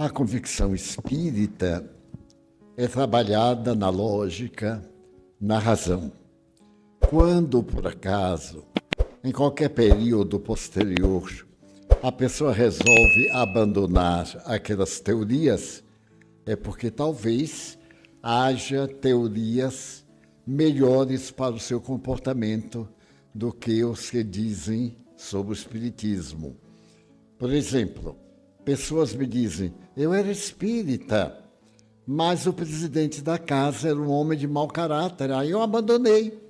A convicção espírita é trabalhada na lógica, na razão. Quando, por acaso, em qualquer período posterior, a pessoa resolve abandonar aquelas teorias, é porque talvez haja teorias melhores para o seu comportamento do que os que dizem sobre o espiritismo. Por exemplo, pessoas me dizem, eu era espírita, mas o presidente da casa era um homem de mau caráter, aí eu abandonei.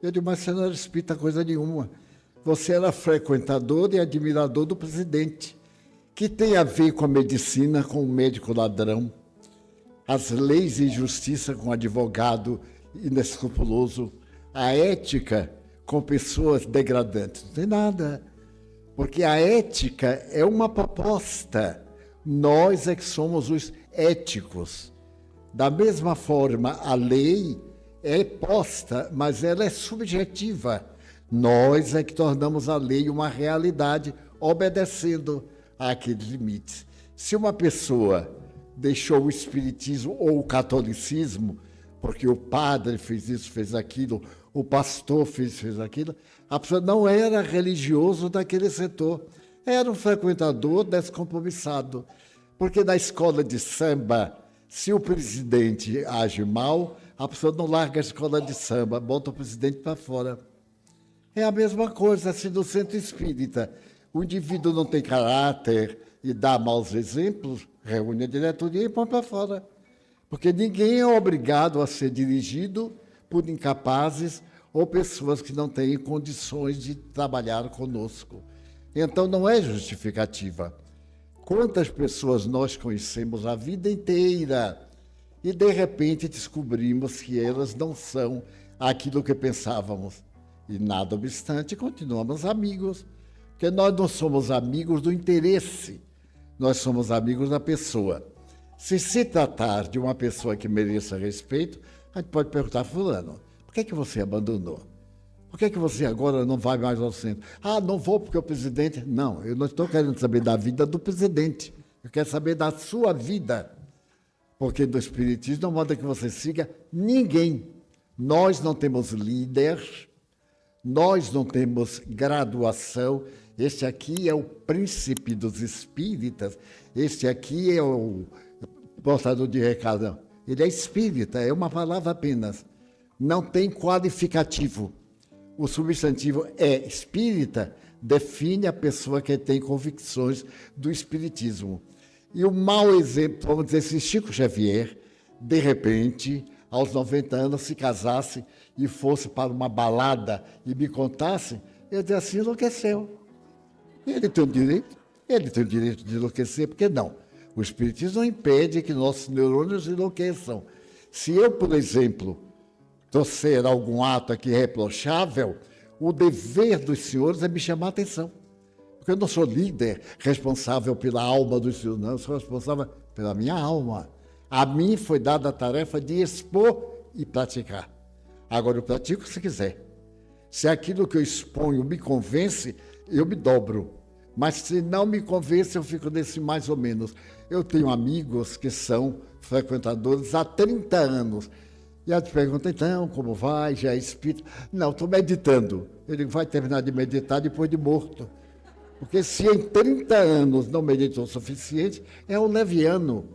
Eu digo, mas você não era espírita coisa nenhuma. Você era frequentador e admirador do presidente, que tem a ver com a medicina, com o médico ladrão, as leis de justiça com o advogado inescrupuloso, a ética com pessoas degradantes. Não tem nada. Porque a ética é uma proposta. Nós é que somos os éticos. Da mesma forma, a lei é posta, mas ela é subjetiva. Nós é que tornamos a lei uma realidade, obedecendo àqueles limites. Se uma pessoa deixou o espiritismo ou o catolicismo, porque o padre fez isso, fez aquilo, o pastor fez aquilo, a pessoa não era religioso daquele setor, era um frequentador descompromissado. Porque na escola de samba, se o presidente age mal, a pessoa não larga a escola de samba, bota o presidente para fora. É a mesma coisa assim no centro espírita. O indivíduo não tem caráter e dá maus exemplos, reúne a diretoria e põe para fora. Porque ninguém é obrigado a ser dirigido por incapazes ou pessoas que não têm condições de trabalhar conosco. Então, não é justificativa. Quantas pessoas nós conhecemos a vida inteira e, de repente, descobrimos que elas não são aquilo que pensávamos. E, nada obstante, continuamos amigos. Porque nós não somos amigos do interesse, nós somos amigos da pessoa. Se tratar de uma pessoa que mereça respeito, a gente pode perguntar, fulano, por que você abandonou? Por que você agora não vai mais ao centro? Ah, não vou porque o presidente... Não, eu não estou querendo saber da vida do presidente. Eu quero saber da sua vida. Porque no espiritismo não manda que você siga ninguém. Nós não temos líder, nós não temos graduação. Este aqui é o príncipe dos espíritas, este aqui é o portador de recado. Ele é espírita, é uma palavra apenas. Não tem qualificativo. O substantivo é espírita, define a pessoa que tem convicções do espiritismo. E o mau exemplo, vamos dizer, se Chico Xavier, de repente, aos 90 anos, se casasse e fosse para uma balada e me contasse, eu diria assim, enlouqueceu. Ele tem o direito de enlouquecer, porque não? O espiritismo não impede que nossos neurônios enlouqueçam. Se eu, por exemplo, trouxer algum ato aqui reprochável, o dever dos senhores é me chamar a atenção. Porque eu não sou líder responsável pela alma dos senhores, não, eu sou responsável pela minha alma. A mim foi dada a tarefa de expor e praticar. Agora eu pratico se quiser. Se aquilo que eu exponho me convence, eu me dobro. Mas se não me convence, eu fico nesse mais ou menos. Eu tenho amigos que são frequentadores há 30 anos. E aí te pergunta, então, como vai? Já é espírito? Não, estou meditando. Ele vai terminar de meditar depois de morto. Porque se em 30 anos não meditou o suficiente, é um leviano.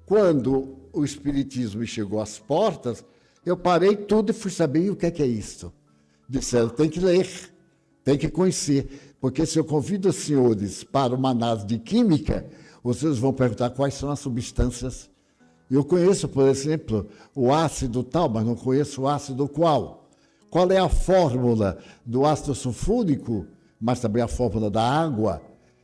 Quando o espiritismo chegou às portas, eu parei tudo e fui saber o que é isso. Disseram, tem que ler, tem que conhecer. Porque se eu convido os senhores para uma análise de química, os senhores vão perguntar quais são as substâncias. Eu conheço, por exemplo, o ácido tal, mas não conheço o ácido qual. Qual é a fórmula do ácido sulfúrico, mas também a fórmula da água?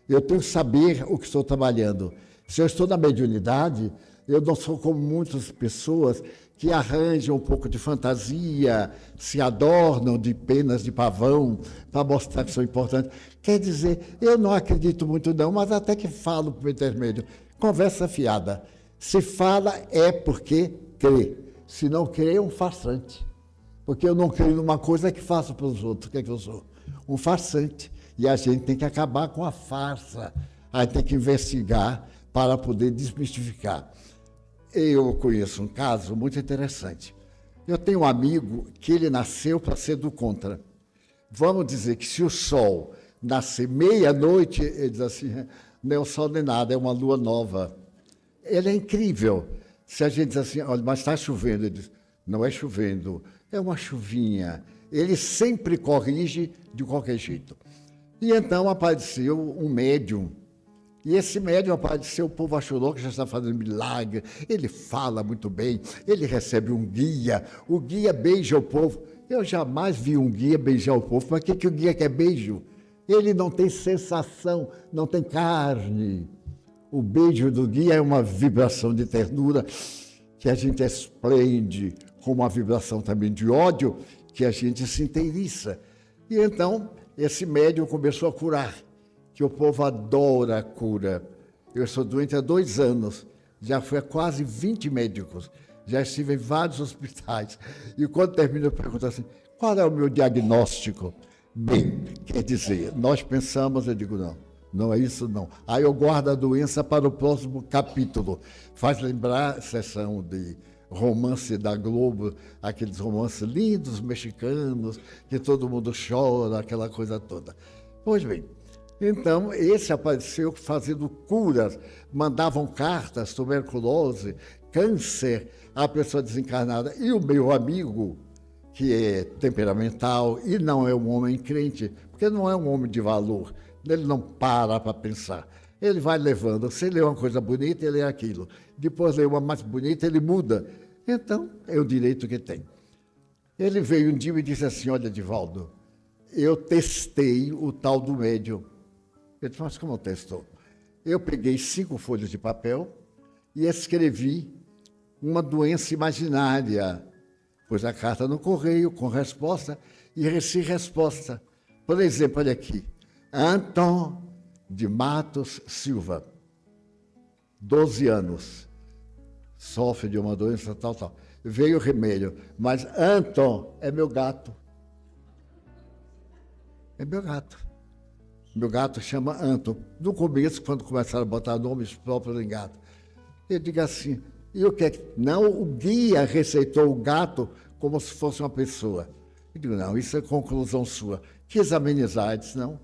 Eu tenho que saber o que estou trabalhando. Se eu estou na mediunidade, eu não sou como muitas pessoas que arranjam um pouco de fantasia, se adornam de penas de pavão para mostrar que são importantes. Quer dizer, eu não acredito muito não, mas até que falo para o intermédio. Conversa fiada. Se fala é porque crê. Se não crê, é um farsante. Porque eu não creio numa coisa que faço para os outros. O que é que eu sou? Um farsante. E a gente tem que acabar com a farsa. A gente tem que investigar para poder desmistificar. Eu conheço um caso muito interessante. Eu tenho um amigo que ele nasceu para ser do contra. Vamos dizer que se o sol nascer meia-noite, ele diz assim, não é o sol nem nada, é uma lua nova. Ele é incrível. Se a gente diz assim, olha, mas está chovendo, ele diz, não é chovendo, é uma chuvinha. Ele sempre corrige de qualquer jeito. E então apareceu um médium. E esse médium apareceu, o povo achou que já está fazendo milagre, ele fala muito bem, ele recebe um guia, o guia beija o povo. Eu jamais vi um guia beijar o povo, mas o que o guia quer beijo? Ele não tem sensação, não tem carne. O beijo do guia é uma vibração de ternura que a gente esplende, com uma vibração também de ódio, que a gente se inteiriça. E então, esse médium começou a curar, que o povo adora a cura. Eu sou doente há 2 anos, já fui a quase 20 médicos, já estive em vários hospitais. E quando termino, eu pergunto assim, qual é o meu diagnóstico? Bem, quer dizer, nós pensamos, eu digo, não é isso não. Aí eu guardo a doença para o próximo capítulo. Faz lembrar a sessão de romance da Globo, aqueles romances lindos, mexicanos, que todo mundo chora, aquela coisa toda. Pois bem, então esse apareceu fazendo curas, mandavam cartas, tuberculose, câncer, a pessoa desencarnada. E o meu amigo, que é temperamental e não é um homem crente, porque não é um homem de valor, ele não para pensar. Ele vai levando, se lê uma coisa bonita, ele é aquilo. Depois lê uma mais bonita, ele muda. Então, é o direito que tem. Ele veio um dia e disse assim, olha, Divaldo, eu testei o tal do médium. Eu disse, mas como testou? Eu peguei 5 folhas de papel e escrevi uma doença imaginária. Pus a carta no correio com resposta e recebi resposta. Por exemplo, olha aqui, Anton de Matos Silva, 12 anos, sofre de uma doença tal. Veio o remédio, mas Anton é meu gato. É meu gato. Meu gato chama Anton. No começo, quando começaram a botar nomes próprios em gato, eu digo assim, e o que é que... Não, o guia receitou o gato como se fosse uma pessoa. Eu digo, não, isso é conclusão sua. Quis amenizar, disse, não.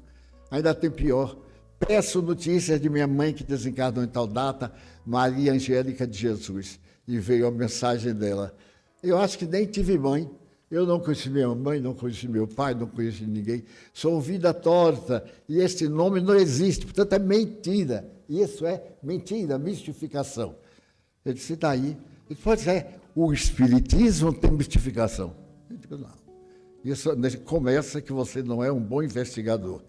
Ainda tem pior. Peço notícias de minha mãe que desencarnou em tal data, Maria Angélica de Jesus. E veio a mensagem dela. Eu acho que nem tive mãe. Eu não conheci minha mãe, não conheci meu pai, não conheci ninguém. Sou vida torta e esse nome não existe, portanto é mentira. Isso é mentira, mistificação. Ele disse, daí? Ele disse, pois é, o espiritismo tem mistificação. Eu digo, não. Isso começa que você não é um bom investigador.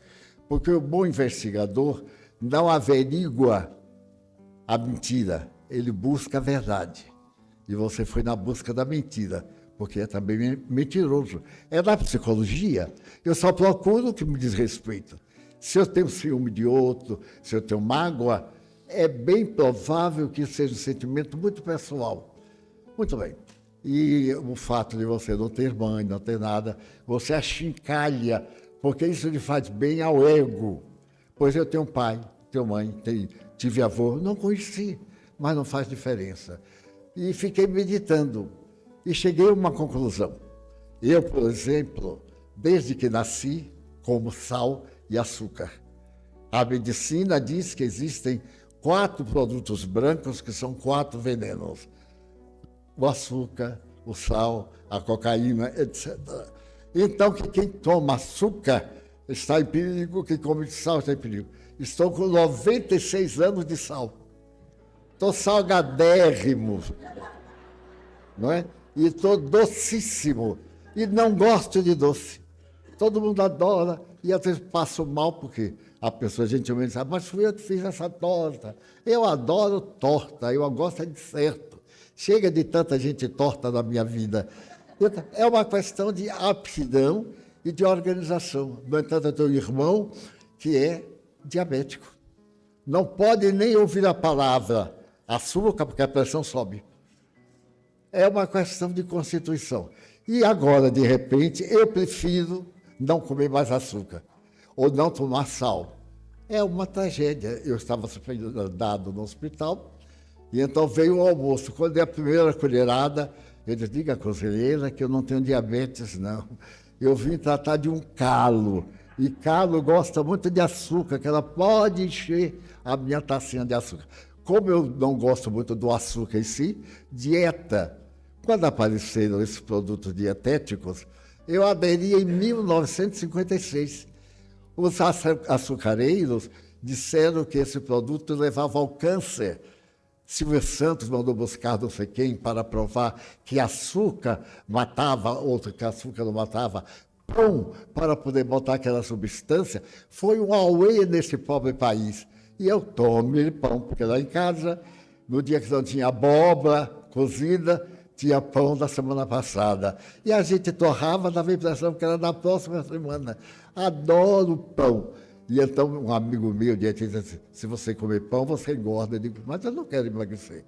Porque o bom investigador não averigua a mentira, ele busca a verdade. E você foi na busca da mentira, porque é também mentiroso. É da psicologia. Eu só procuro o que me diz respeito. Se eu tenho ciúme de outro, se eu tenho mágoa, é bem provável que seja um sentimento muito pessoal. Muito bem. E o fato de você não ter mãe, não ter nada, você achincalha, porque isso lhe faz bem ao ego. Pois eu tenho pai, tenho mãe, tive avô, não conheci, mas não faz diferença. E fiquei meditando e cheguei a uma conclusão. Eu, por exemplo, desde que nasci, como sal e açúcar. A medicina diz que existem 4 produtos brancos que são 4 venenos. O açúcar, o sal, a cocaína, etc. Então, que quem toma açúcar está em perigo, quem come sal está em perigo. Estou com 96 anos de sal. Estou salgadérrimo, não é? E estou docíssimo. E não gosto de doce. Todo mundo adora. E às vezes passo mal, porque a pessoa gentilmente diz, mas fui eu que fiz essa torta. Eu adoro torta, eu gosto de certo. Chega de tanta gente torta na minha vida. É uma questão de aptidão e de organização. No entanto, eu tenho um irmão que é diabético. Não pode nem ouvir a palavra açúcar, porque a pressão sobe. É uma questão de constituição. E agora, de repente, eu prefiro não comer mais açúcar ou não tomar sal. É uma tragédia. Eu estava hospedado no hospital, e então veio o almoço. Quando é a primeira colherada, eu disse, diga à cozinheira que eu não tenho diabetes, não. Eu vim tratar de um calo. E calo gosta muito de açúcar, que ela pode encher a minha tacinha de açúcar. Como eu não gosto muito do açúcar em si, dieta. Quando apareceram esses produtos dietéticos, eu aderi em 1956. Os açucareiros disseram que esse produto levava ao câncer. Silvio Santos mandou buscar não sei quem para provar que açúcar matava, outro que açúcar não matava, pão para poder botar aquela substância. Foi um auê nesse pobre país. E eu tomei pão, porque lá em casa, no dia que não tinha abóbora cozida, tinha pão da semana passada. E a gente torrava, dava a impressão que era da próxima semana. Adoro pão. E então um amigo meu disse assim, se você comer pão, você engorda. Eu digo, mas eu não quero emagrecer.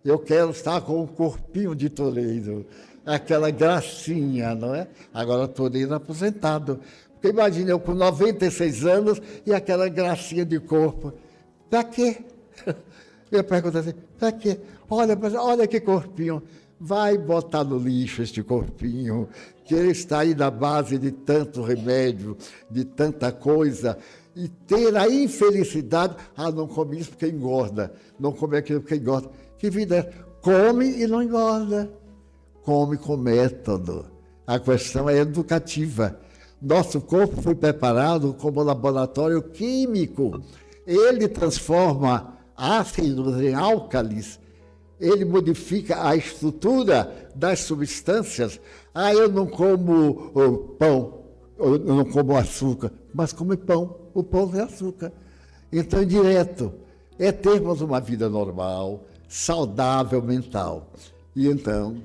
Eu quero estar com um corpinho de toureiro, aquela gracinha, não é? Agora toureiro aposentado. Porque imagina eu com 96 anos e aquela gracinha de corpo. Para quê? Eu pergunto assim, para quê? Olha que corpinho. Vai botar no lixo este corpinho, que ele está aí na base de tanto remédio, de tanta coisa, e ter a infelicidade, não come isso porque engorda, não come aquilo porque engorda. Que vida é? Come e não engorda. Come com método. A questão é educativa. Nosso corpo foi preparado como laboratório químico. Ele transforma ácidos em álcalis. Ele modifica a estrutura das substâncias. Eu não como pão, eu não como açúcar, mas como pão. O pão é açúcar. Então, direto, é termos uma vida normal, saudável mental. E então,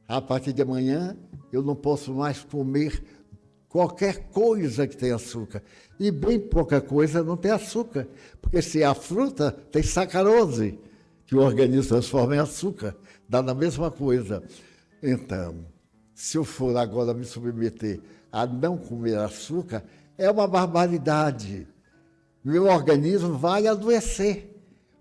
a partir de amanhã, eu não posso mais comer qualquer coisa que tenha açúcar. E bem pouca coisa não tem açúcar, porque se a fruta tem sacarose, que o organismo transforma em açúcar, dá na mesma coisa. Então, se eu for agora me submeter a não comer açúcar, é uma barbaridade. Meu organismo vai adoecer,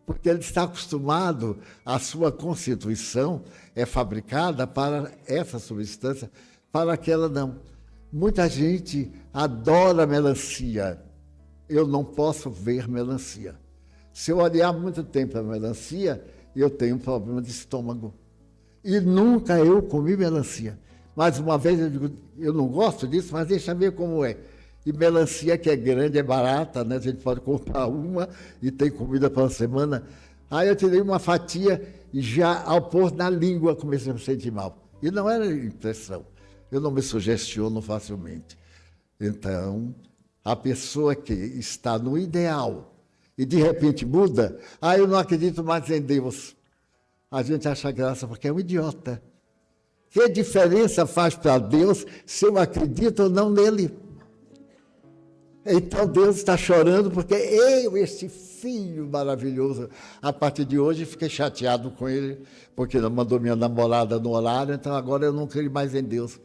porque ele está acostumado, a sua constituição é fabricada para essa substância, para aquela não. Muita gente adora melancia. Eu não posso ver melancia. Se eu olhar muito tempo a melancia, eu tenho um problema de estômago. E nunca eu comi melancia. Mais uma vez eu digo, eu não gosto disso, mas deixa eu ver como é. E melancia que é grande, é barata, né? A gente pode comprar uma e tem comida para uma semana. Aí eu tirei uma fatia e já ao pôr na língua comecei a me sentir mal. E não era impressão. Eu não me sugestiono facilmente. Então, a pessoa que está no ideal e de repente muda, eu não acredito mais em Deus. A gente acha graça porque é um idiota. Que diferença faz para Deus se eu acredito ou não nele? Então Deus está chorando porque eu, este filho maravilhoso, a partir de hoje fiquei chateado com ele, porque não mandou minha namorada no horário, então agora eu não creio mais em Deus.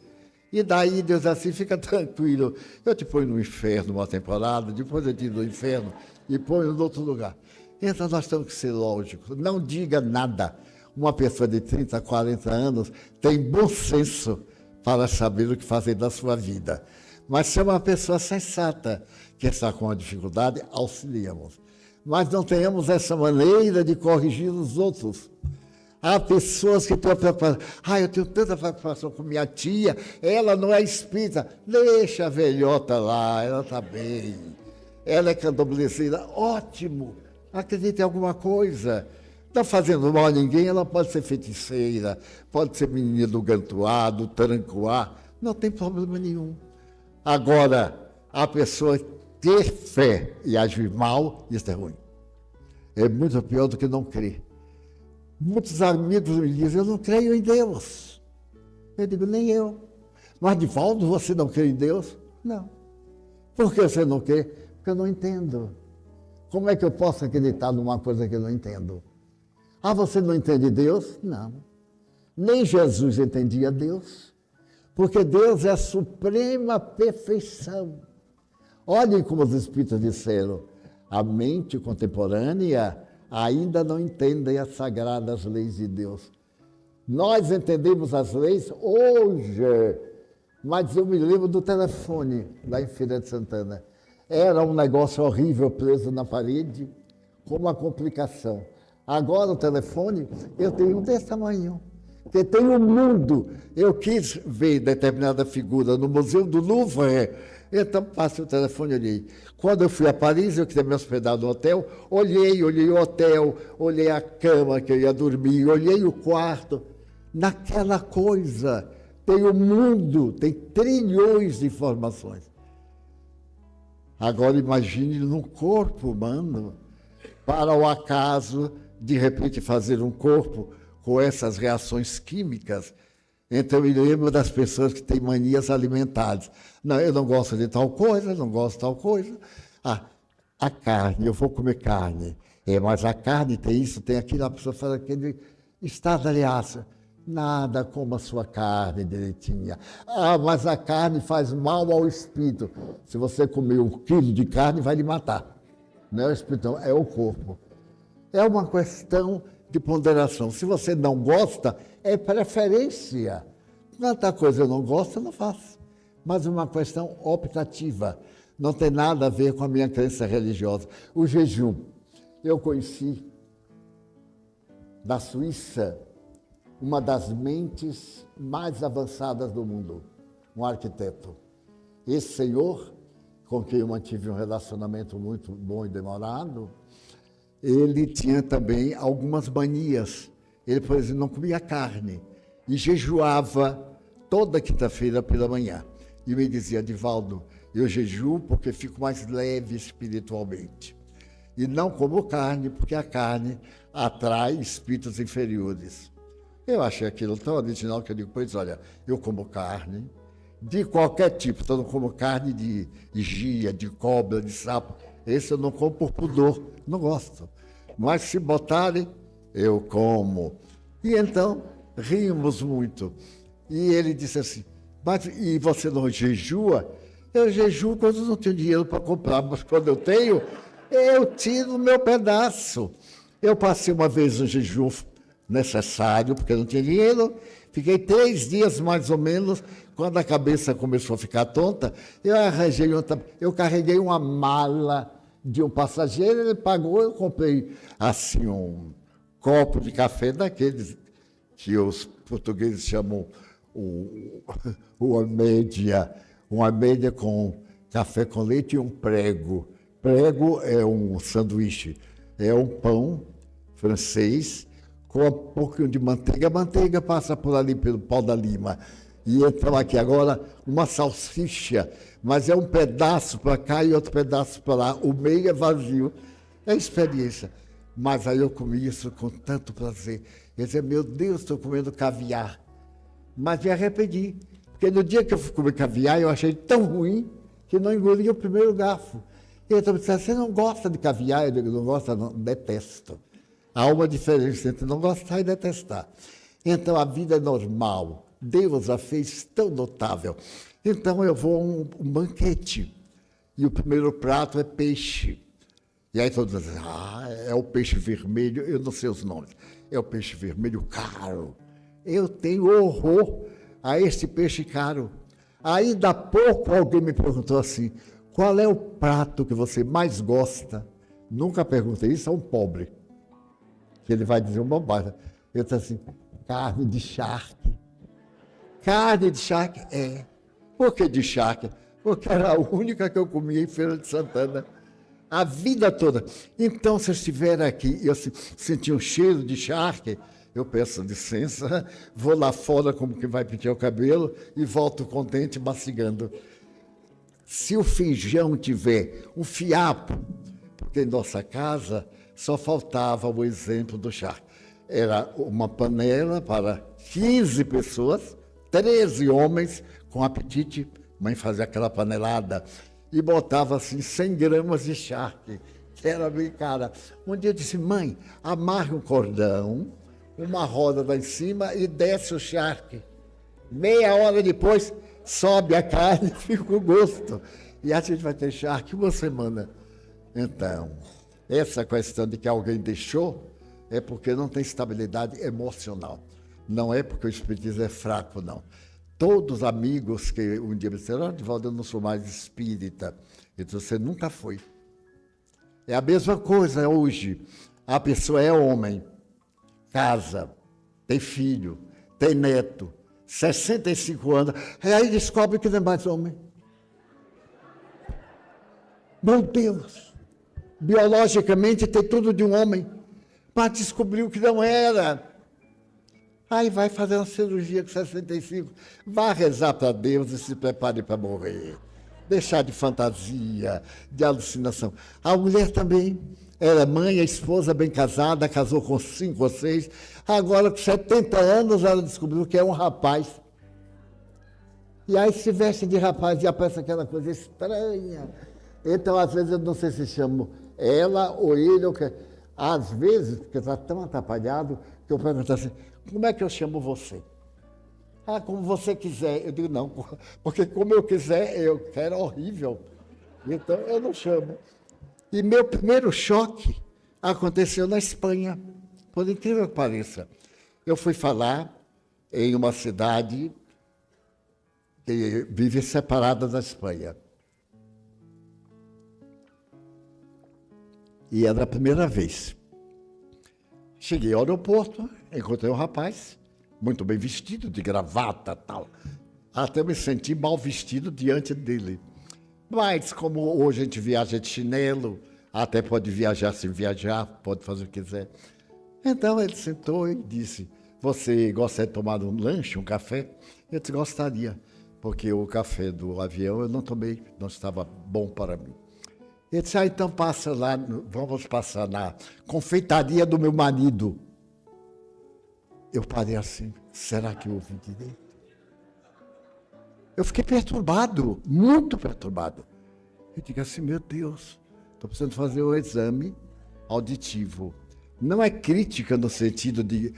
E daí Deus assim, fica tranquilo, eu te ponho no inferno uma temporada, depois eu tiro do inferno e ponho em outro lugar. Então nós temos que ser lógicos, não diga nada. Uma pessoa de 30, 40 anos tem bom senso para saber o que fazer da sua vida. Mas se é uma pessoa sensata, que está com uma dificuldade, auxiliamos. Mas não tenhamos essa maneira de corrigir os outros. Há pessoas que estão preocupadas. Eu tenho tanta preocupação com minha tia, ela não é espírita. Deixa a velhota lá, ela está bem. Ela é candomblessida, ótimo. Acredite em alguma coisa. Não fazendo mal a ninguém, ela pode ser feiticeira, pode ser menina do gantuá, do tarancuá, não tem problema nenhum. Agora, a pessoa ter fé e agir mal, isso é ruim. É muito pior do que não crer. Muitos amigos me dizem, eu não creio em Deus. Eu digo, nem eu. Mas, Divaldo, você não crê em Deus? Não. Por que você não crê? Porque eu não entendo. Como é que eu posso acreditar numa coisa que eu não entendo? Você não entende Deus? Não. Nem Jesus entendia Deus, porque Deus é a suprema perfeição. Olhem como os espíritos disseram, a mente contemporânea ainda não entende as sagradas leis de Deus. Nós entendemos as leis hoje, mas eu me lembro do telefone lá em Feira de Santana. Era um negócio horrível preso na parede, com uma complicação. Agora o telefone, eu tenho um desse tamanho, que tem um mundo. Eu quis ver determinada figura no Museu do Louvre, então passei o telefone e olhei. Quando eu fui a Paris, eu queria me hospedar no hotel, olhei o hotel, olhei a cama que eu ia dormir, olhei o quarto. Naquela coisa, tem o mundo, tem trilhões de informações. Agora imagine no corpo humano, para o acaso, de repente, fazer um corpo com essas reações químicas. Então, eu me lembro das pessoas que têm manias alimentares. Não, eu não gosto de tal coisa, não gosto de tal coisa. Ah, a carne, eu vou comer carne. Mas a carne tem isso, tem aquilo, a pessoa fala aquele estardalhaço. Nada como a sua carne direitinha. Ah, mas a carne faz mal ao espírito. Se você comer 1 quilo de carne, vai lhe matar. Não é o espírito, é o corpo. É uma questão de ponderação. Se você não gosta, é preferência. Quanta coisa eu não gosto, eu não faço. Mas uma questão optativa. Não tem nada a ver com a minha crença religiosa. O jejum. Eu conheci da Suíça uma das mentes mais avançadas do mundo, um arquiteto. Esse senhor, com quem eu mantive um relacionamento muito bom e demorado, ele tinha também algumas manias. Ele, por exemplo, não comia carne e jejuava toda quinta-feira pela manhã. E me dizia, Divaldo, eu jejuo porque fico mais leve espiritualmente. E não como carne, porque a carne atrai espíritos inferiores. Eu achei aquilo tão original que eu digo, pois olha, eu como carne de qualquer tipo, então eu não como carne de gia, de cobra, de sapo. Esse eu não como por pudor, não gosto. Mas se botarem, eu como. E então, rimos muito. E ele disse assim, mas e você não jejua? Eu jejuo quando eu não tenho dinheiro para comprar, mas quando eu tenho, eu tiro o meu pedaço. Eu passei uma vez um jejum necessário, porque eu não tinha dinheiro, fiquei 3 dias mais ou menos, quando a cabeça começou a ficar tonta, eu carreguei uma mala de um passageiro, ele pagou, eu comprei assim um copo de daqueles que os portugueses chamam uma média com café com leite e um prego. Prego é um sanduíche, é um pão francês com um pouquinho de manteiga. A manteiga passa por ali pelo pau da lima. E então aqui agora uma salsicha, mas é um pedaço para cá e outro pedaço para lá. O meio é vazio. É experiência. Mas aí eu comi isso com tanto prazer. Eu dizia, meu Deus, estou comendo caviar. Mas me arrependi. Porque no dia que eu fui comer caviar, eu achei tão ruim que não engoli o primeiro garfo. E então me disseram, você não gosta de caviar? Eu digo, não gosto, não, detesto. Há uma diferença entre não gostar e detestar. Então, a vida é normal. Deus a fez tão notável. Então, eu vou a um banquete. E o primeiro prato é peixe. E aí todos dizem, é o peixe vermelho. Eu não sei os nomes. É o peixe vermelho caro. Eu tenho horror a esse peixe caro. Ainda há pouco alguém me perguntou assim, qual é o prato que você mais gosta? Nunca perguntei isso a um pobre. Que ele vai dizer uma bobagem. Eu disse assim, carne de charque. Carne de charque? É. Por que de charque? Porque era a única que eu comia em Feira de Santana. A vida toda. Então, se eu estiver aqui e eu sentir um cheiro de charque, eu peço licença, vou lá fora como que vai pentear o cabelo e volto contente, mastigando. Se o feijão tiver um fiapo, porque em nossa casa só faltava o exemplo do charque. Era uma panela para 15 pessoas, 13 homens com apetite. Mãe fazia aquela panelada e botava assim 100 gramas de charque, que era bem cara. Um dia eu disse, mãe, amarre um cordão, uma roda lá em cima e desce o charque. Meia hora depois, sobe a carne e fica o gosto. E a gente vai deixar aqui uma semana. Então, essa questão de que alguém deixou é porque não tem estabilidade emocional. Não é porque o espiritismo é fraco, não. Todos os amigos que um dia me disseram, Divaldo, eu não sou mais espírita. Então, você nunca foi. É a mesma coisa hoje. A pessoa é homem, casa, tem filho, tem neto, 65 anos, e aí descobre que não é mais homem. Meu Deus! Biologicamente tem tudo de um homem, mas descobriu que não era. Aí vai fazer uma cirurgia com 65, vai rezar para Deus e se prepare para morrer. Deixar de fantasia, de alucinação. A mulher também era mãe, a esposa bem casada, casou com 5 ou 6. Agora, com 70 anos, ela descobriu que é um rapaz. E aí se veste de rapaz e aparece aquela coisa estranha. Então, às vezes, eu não sei se chamo ela ou ele. Ou que... Às vezes, porque está tão atrapalhado, que eu pergunto assim, como é que eu chamo você? Ah, como você quiser. Eu digo, não, porque como eu quiser, eu quero horrível. Então, eu não chamo. E meu primeiro choque aconteceu na Espanha, por incrível que pareça. Eu fui falar em uma cidade que vive separada da Espanha. E era a primeira vez. Cheguei ao aeroporto, encontrei um rapaz, muito bem vestido, de gravata e tal. Até me senti mal vestido diante dele. Mas como hoje a gente viaja de chinelo, até pode viajar sem viajar, pode fazer o que quiser. Então ele sentou e disse, você gosta de tomar um lanche, um café? Eu disse, gostaria, porque o café do avião eu não tomei, não estava bom para mim. Ele disse, então passa lá, vamos passar na confeitaria do meu marido. Eu parei assim, será que eu ouvi direito? Eu fiquei perturbado, muito perturbado. Eu digo assim, meu Deus, estou precisando fazer um exame auditivo. Não é crítica no sentido de,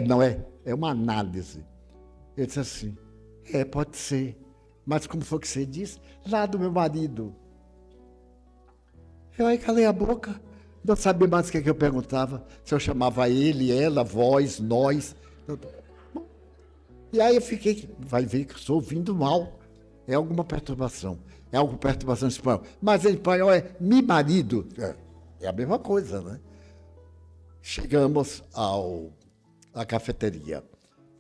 não é, é uma análise. Ele disse assim, pode ser, mas como foi que você disse? Lá do meu marido. Eu aí calei a boca, não sabia mais o que eu perguntava, se eu chamava ele, ela, vós, nós. E aí eu fiquei, vai ver que eu estou ouvindo mal. É alguma perturbação, é alguma perturbação em espanhol. Mas em espanhol é mi marido, é a mesma coisa, né? Chegamos à cafeteria.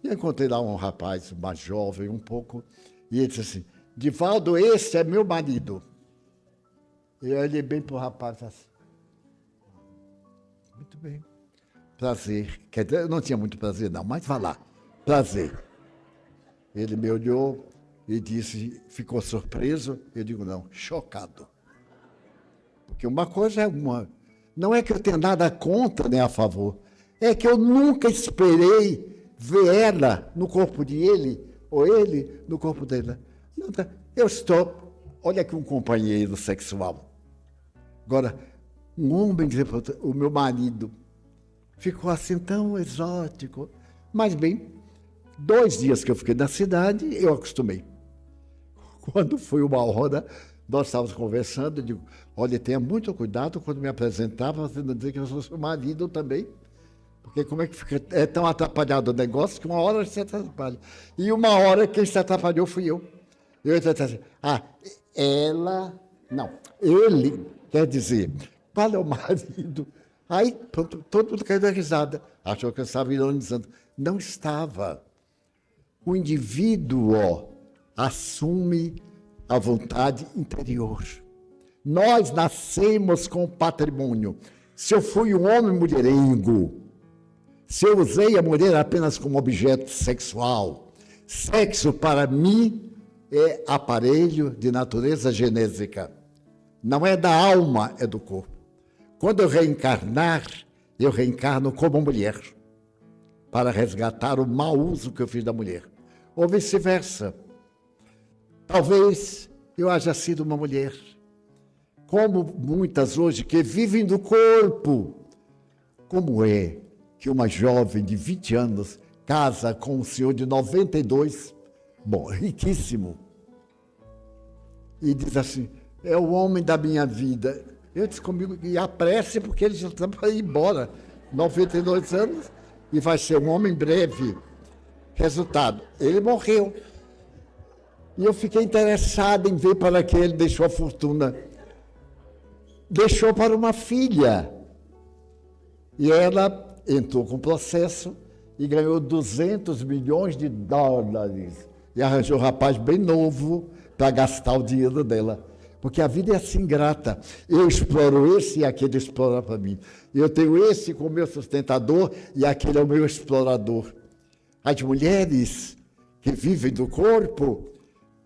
E encontrei lá um rapaz, mais jovem um pouco, e ele disse assim, Divaldo, esse é meu marido. E eu olhei bem para o rapaz assim. Muito bem. Prazer. Quer dizer, eu não tinha muito prazer, não, mas vá lá. Prazer. Ele me olhou e disse, ficou surpreso? Eu digo, não, chocado. Porque uma coisa é uma. Não é que eu tenha nada contra nem a favor. É que eu nunca esperei ver ela no corpo de ele, ou ele no corpo dela. Não, eu estou. Olha aqui um companheiro sexual. Agora, um homem, o meu marido, ficou assim tão exótico. Mas bem, 2 dias que eu fiquei na cidade, eu acostumei. Quando foi uma hora, nós estávamos conversando, eu digo, olha, tenha muito cuidado quando me apresentava, você não dizer que eu sou seu marido também. Porque como é que fica, é tão atrapalhado o negócio que uma hora você atrapalha. E uma hora quem se atrapalhou fui eu. Eu disse assim, ela, não, ele, quer dizer, qual é o marido? Aí pronto, todo mundo caiu da risada, achou que eu estava ironizando. Não estava. O indivíduo assume a vontade interior. Nós nascemos com patrimônio. Se eu fui um homem mulherengo, se eu usei a mulher apenas como objeto sexual, sexo para mim é aparelho de natureza genésica. Não é da alma, é do corpo. Quando eu reencarnar, eu reencarno como mulher, para resgatar o mau uso que eu fiz da mulher. Ou vice-versa. Talvez eu haja sido uma mulher, como muitas hoje que vivem do corpo. Como é que uma jovem de 20 anos casa com um senhor de 92, bom, riquíssimo, e diz assim, é o homem da minha vida. Eu disse comigo, e apresse porque ele já está para ir embora, 92 anos, e vai ser um homem breve. Resultado, ele morreu. E eu fiquei interessado em ver para que ele deixou a fortuna. Deixou para uma filha. E ela entrou com o processo e ganhou 200 milhões de dólares. E arranjou um rapaz bem novo para gastar o dinheiro dela. Porque a vida é assim ingrata. Eu exploro esse e aquele explora para mim. Eu tenho esse como meu sustentador e aquele é o meu explorador. As mulheres que vivem do corpo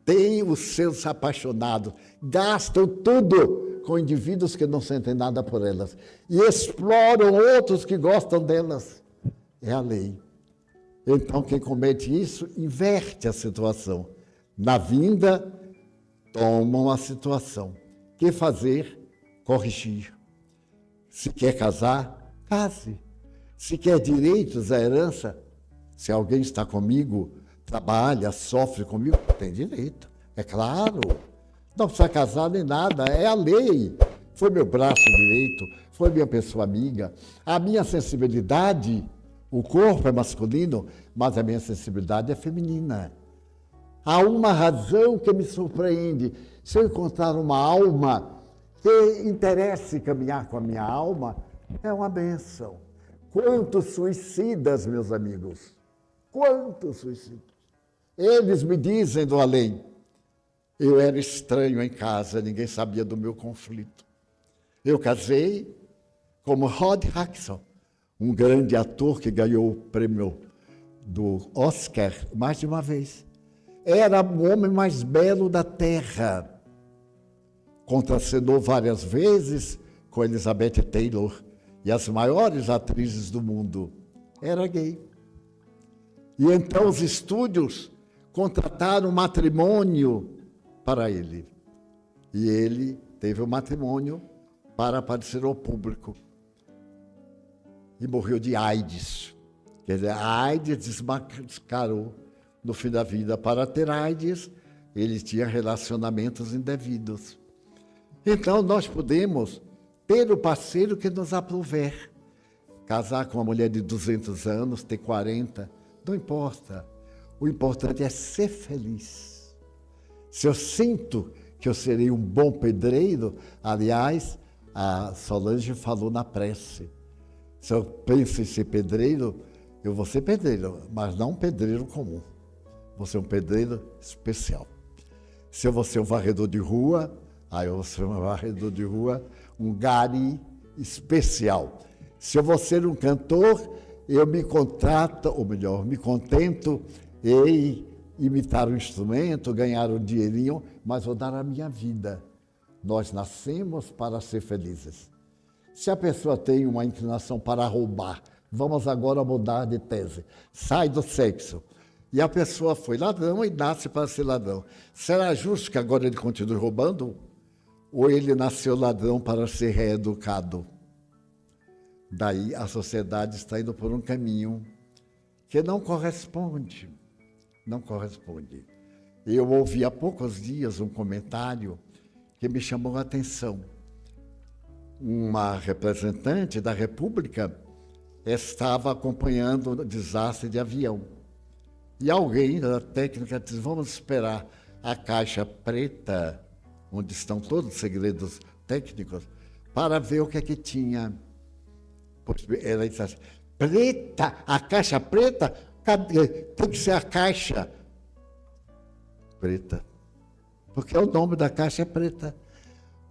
têm os seus apaixonados, gastam tudo com indivíduos que não sentem nada por elas e exploram outros que gostam delas. É a lei. Então, quem comete isso, inverte a situação. Na vinda, tomam a situação. O que fazer? Corrigir. Se quer casar, case. Se quer direitos à herança, se alguém está comigo, trabalha, sofre comigo, tem direito, é claro. Não precisa casar nem nada, é a lei. Foi meu braço direito, foi minha pessoa amiga. A minha sensibilidade, o corpo é masculino, mas a minha sensibilidade é feminina. Há uma razão que me surpreende. Se eu encontrar uma alma que interesse caminhar com a minha alma, é uma bênção. Quantos suicidas, meus amigos? Quantos suicidas? Eles me dizem do além. Eu era estranho em casa, ninguém sabia do meu conflito. Eu casei como Rod Hudson, um grande ator que ganhou o prêmio do Oscar mais de uma vez. Era o homem mais belo da terra. Contracenou várias vezes com Elizabeth Taylor e as maiores atrizes do mundo. Era gay. E então os estúdios contrataram um matrimônio para ele. E ele teve um matrimônio para aparecer ao público. E morreu de AIDS. Quer dizer, a AIDS desmascarou no fim da vida. Para ter AIDS, ele tinha relacionamentos indevidos. Então, nós podemos ter o parceiro que nos aprouver. Casar com uma mulher de 200 anos, ter 40, não importa. O importante é ser feliz. Se eu sinto que eu serei um bom pedreiro, aliás, a Solange falou na prece. Se eu penso em ser pedreiro, eu vou ser pedreiro, mas não um pedreiro comum. Vou ser um pedreiro especial. Se eu vou ser um varredor de rua, aí eu vou ser um varredor de rua, um gari especial. Se eu vou ser um cantor, eu me contrato, ou melhor, me contento em imitar o instrumento, ganhar um dinheirinho, mas vou dar a minha vida. Nós nascemos para ser felizes. Se a pessoa tem uma inclinação para roubar, vamos agora mudar de tese, sai do sexo. E a pessoa foi ladrão e nasce para ser ladrão. Será justo que agora ele continue roubando? Ou ele nasceu ladrão para ser reeducado? Daí a sociedade está indo por um caminho que não corresponde. Não corresponde. Eu ouvi há poucos dias um comentário que me chamou a atenção. Uma representante da República estava acompanhando o desastre de avião. E alguém da técnica disse, vamos esperar a caixa preta, onde estão todos os segredos técnicos, para ver o que é que tinha. Ela disse assim, preta, a caixa preta? Tem que ser a caixa preta. Porque o nome da caixa é preta.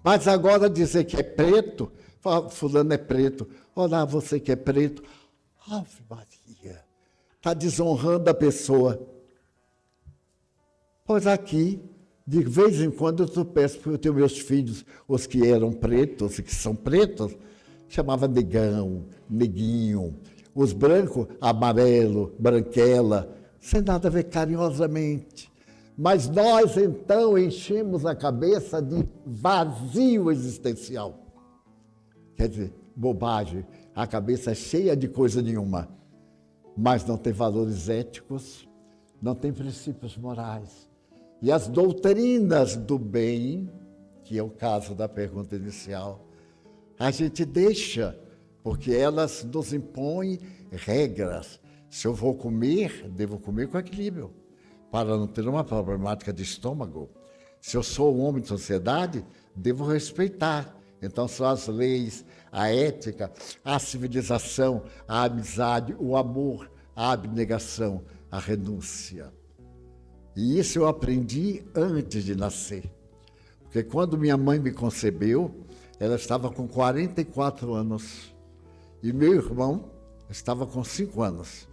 Mas agora dizer que é preto, fulano é preto. Olá, você que é preto. Ave Maria, está desonrando a pessoa. Pois aqui, de vez em quando eu tropeço, porque eu tenho meus filhos, os que eram pretos e que são pretos, chamava negão, neguinho. Os brancos, amarelo, branquela, sem nada a ver, carinhosamente. Mas nós, então, enchemos a cabeça de vazio existencial. Quer dizer, bobagem, a cabeça é cheia de coisa nenhuma, mas não tem valores éticos, não tem princípios morais. E as doutrinas do bem, que é o caso da pergunta inicial, a gente deixa, porque elas nos impõem regras. Se eu vou comer, devo comer com equilíbrio, para não ter uma problemática de estômago. Se eu sou um homem de sociedade, devo respeitar. Então, são as leis, a ética, a civilização, a amizade, o amor, a abnegação, a renúncia. E isso eu aprendi antes de nascer. Porque quando minha mãe me concebeu, ela estava com 44 anos. E meu irmão estava com 5 anos.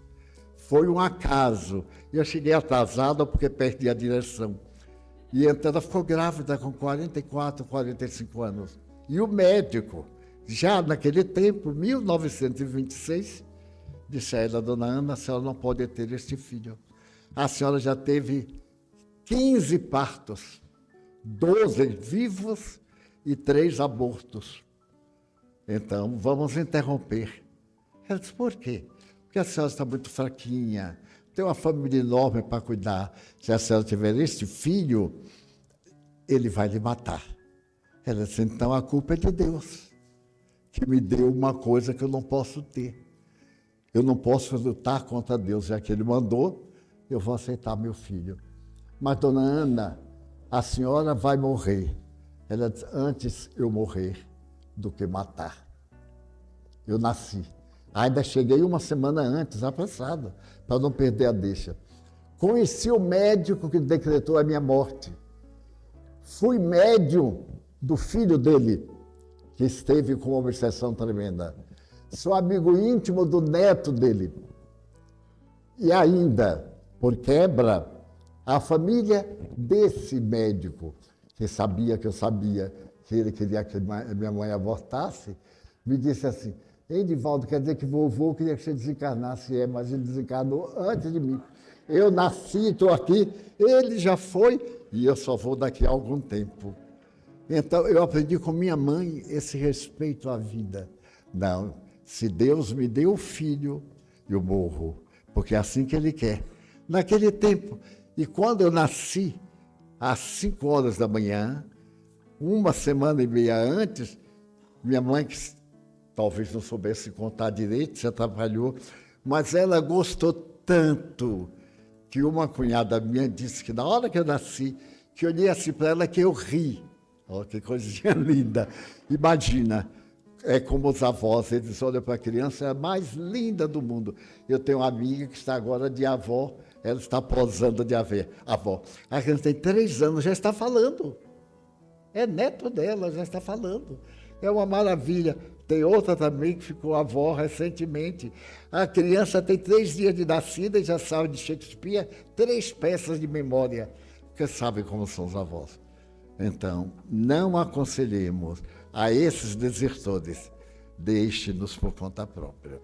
Foi um acaso. Eu cheguei atrasado porque perdi a direção. E então ela ficou grávida com 44, 45 anos. E o médico, já naquele tempo, 1926, disse a ela: dona Ana, a senhora não pode ter este filho. A senhora já teve 15 partos, 12 vivos e 3 abortos. Então, vamos interromper. Ela disse: por quê? Porque a senhora está muito fraquinha, tem uma família enorme para cuidar. Se a senhora tiver este filho, ele vai lhe matar. Ela disse: então a culpa é de Deus, que me deu uma coisa que eu não posso ter. Eu não posso lutar contra Deus, já que Ele mandou, eu vou aceitar meu filho. Mas, dona Ana, a senhora vai morrer. Ela disse: antes eu morrer do que matar. Eu nasci. Ainda cheguei uma semana antes, apressado, para não perder a deixa. Conheci o médico que decretou a minha morte. Fui médium do filho dele, que esteve com uma obsessão tremenda. Sou amigo íntimo do neto dele. E ainda, por quebra, a família desse médico, que sabia que eu sabia que ele queria que minha mãe abortasse, me disse assim: Edivaldo, quer dizer que vovô queria que você desencarnasse, mas ele desencarnou antes de mim. Eu nasci, estou aqui, ele já foi e eu só vou daqui a algum tempo. Então, eu aprendi com minha mãe esse respeito à vida. Não, se Deus me deu o filho, eu morro, porque é assim que Ele quer. Naquele tempo, e quando eu nasci, às 5 horas da manhã, uma semana e meia antes, minha mãe, que talvez não soubesse contar direito, se atrapalhou, mas ela gostou tanto que uma cunhada minha disse que na hora que eu nasci, que eu olhei assim para ela que eu ri. Olha que coisinha linda. Imagina, é como os avós, eles olham para a criança, é a mais linda do mundo. Eu tenho uma amiga que está agora de avó, ela está posando de avó. A criança tem 3 anos, já está falando. É neto dela, já está falando. É uma maravilha. Tem outra também que ficou avó recentemente. A criança tem 3 dias de nascida e já sabe de Shakespeare 3 peças de memória, porque sabe como são os avós. Então, não aconselhemos a esses desertores, deixe-nos por conta própria.